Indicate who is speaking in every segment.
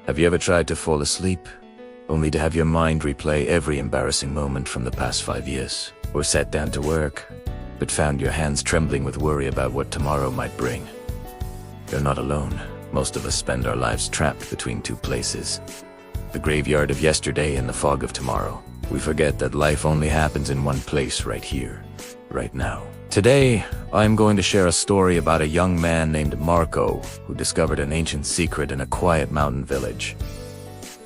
Speaker 1: Have you ever tried to fall asleep, only to have your mind replay every embarrassing moment from the past 5 years? Or sat down to work, but found your hands trembling with worry about what tomorrow might bring? You're not alone. Most of us spend our lives trapped between two places. The graveyard of yesterday and the fog of tomorrow. We forget that life only happens in one place, right here, right now. Today, I'm going to share a story about a young man named Marco who discovered an ancient secret in a quiet mountain village.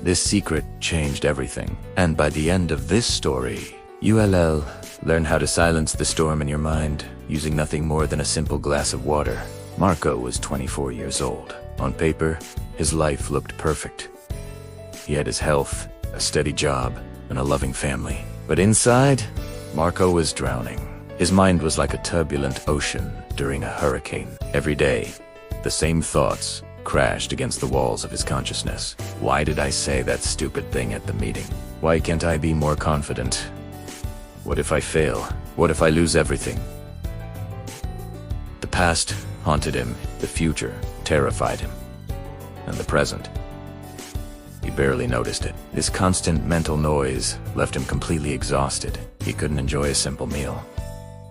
Speaker 1: This secret changed everything, and by the end of this story, you'll learn how to silence the storm in your mind using nothing more than a simple glass of water. Marco was 24 years old. On paper, his life looked perfect. He had his health, a steady job, and a loving family. But inside, Marco was drowning. His mind was like a turbulent ocean during a hurricane. Every day, the same thoughts crashed against the walls of his consciousness. Why did I say that stupid thing at the meeting? Why can't I be more confident? What if I fail? What if I lose everything? The past haunted him, the future terrified him, and the present, he barely noticed it. This constant mental noise left him completely exhausted. He couldn't enjoy a simple meal.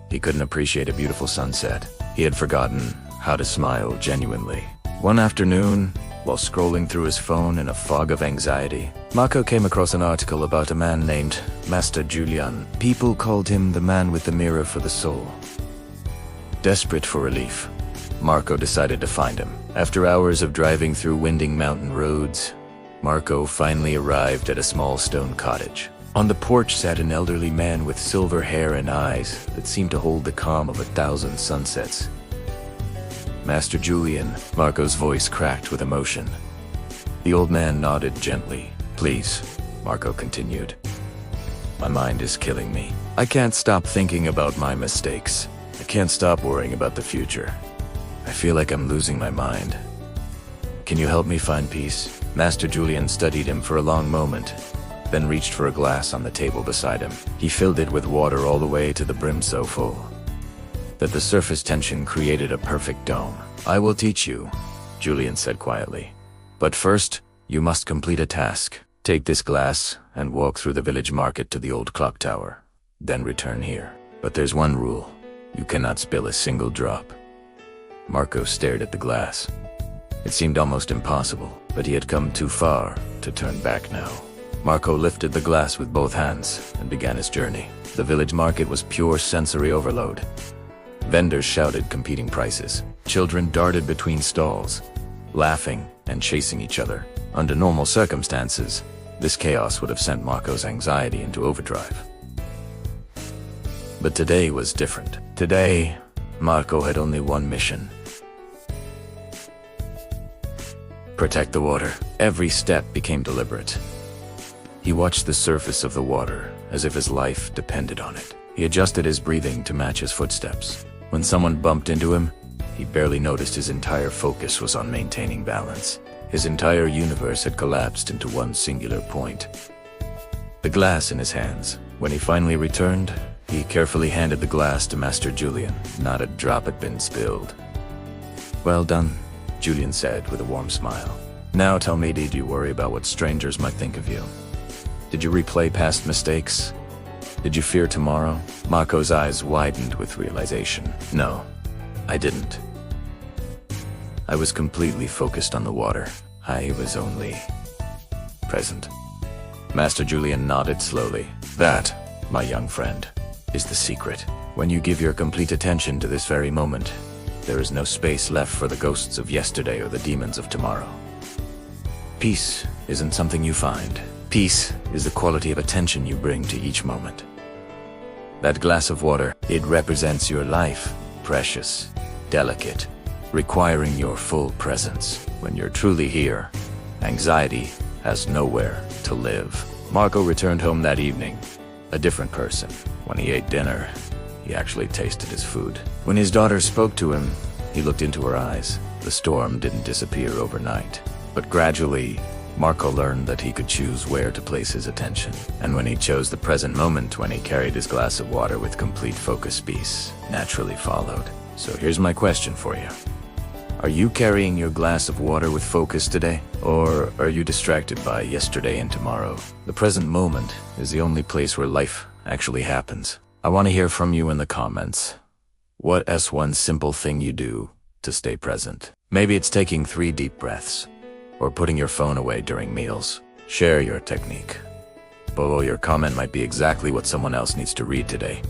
Speaker 1: He couldn't appreciate a beautiful sunset. He had forgotten how to smile genuinely. One afternoon, while scrolling through his phone in a fog of anxiety, Marco came across an article about a man named Master Julian. People called him the man with the mirror for the soul. Desperate for relief, Marco decided to find him. After hours of driving through winding mountain roads, Marco finally arrived at a small stone cottage. On the porch sat an elderly man with silver hair and eyes that seemed to hold the calm of 1,000 sunsets. Master Julian, Marco's voice cracked with emotion. The old man nodded gently. Please, Marco continued. My mind is killing me. I can't stop thinking about my mistakes. I can't stop worrying about the future. I feel like I'm losing my mind. Can you help me find peace? Master Julian studied him for a long moment, then reached for a glass on the table beside him. He filled it with water all the way to the brim so full that the surface tension created a perfect dome. I will teach you, Julian said quietly. But first, you must complete a task. Take this glass and walk through the village market to the old clock tower. Then return here. But there's one rule. You cannot spill a single drop. Marco stared at the glass. It seemed almost impossible, but he had come too far to turn back now. Marco lifted the glass with both hands and began his journey. The village market was pure sensory overload. Vendors shouted competing prices. Children darted between stalls, laughing and chasing each other. Under normal circumstances, this chaos would have sent Marco's anxiety into overdrive. But today was different. Today, Marco had only one mission. Protect the water. Every step became deliberate. He watched the surface of the water as if his life depended on it. He adjusted his breathing to match his footsteps. When someone bumped into him, he barely noticed his entire focus was on maintaining balance. His entire universe had collapsed into one singular point. The glass in his hands. When he finally returned, he carefully handed the glass to Master Julian. Not a drop had been spilled. Well done, Julian said with a warm smile. Now tell me, did you worry about what strangers might think of you? Did you replay past mistakes? Did you fear tomorrow? Marco's eyes widened with realization. No, I didn't. I was completely focused on the water. I was only present. Master Julian nodded slowly. That, my young friend, is the secret. When you give your complete attention to this very moment, there is no space left for the ghosts of yesterday or the demons of tomorrow. Peace isn't something you find. Peace is the quality of attention you bring to each moment. That glass of water, it represents your life, precious, delicate, requiring your full presence. When you're truly here, anxiety has nowhere to live. Marco returned home that evening, a different person. When he ate dinner, he actually tasted his food. When his daughter spoke to him, he looked into her eyes. The storm didn't disappear overnight, but gradually, Marco learned that he could choose where to place his attention. And when he chose the present moment, when he carried his glass of water with complete focus, peace naturally followed. So here's my question for you. Are you carrying your glass of water with focus today? Or are you distracted by yesterday and tomorrow? The present moment is the only place where life actually happens. I want to hear from you in the comments. What's one simple thing you do to stay present? Maybe it's taking 3 deep breaths, or putting your phone away during meals. Share your technique. Below your comment might be exactly what someone else needs to read today.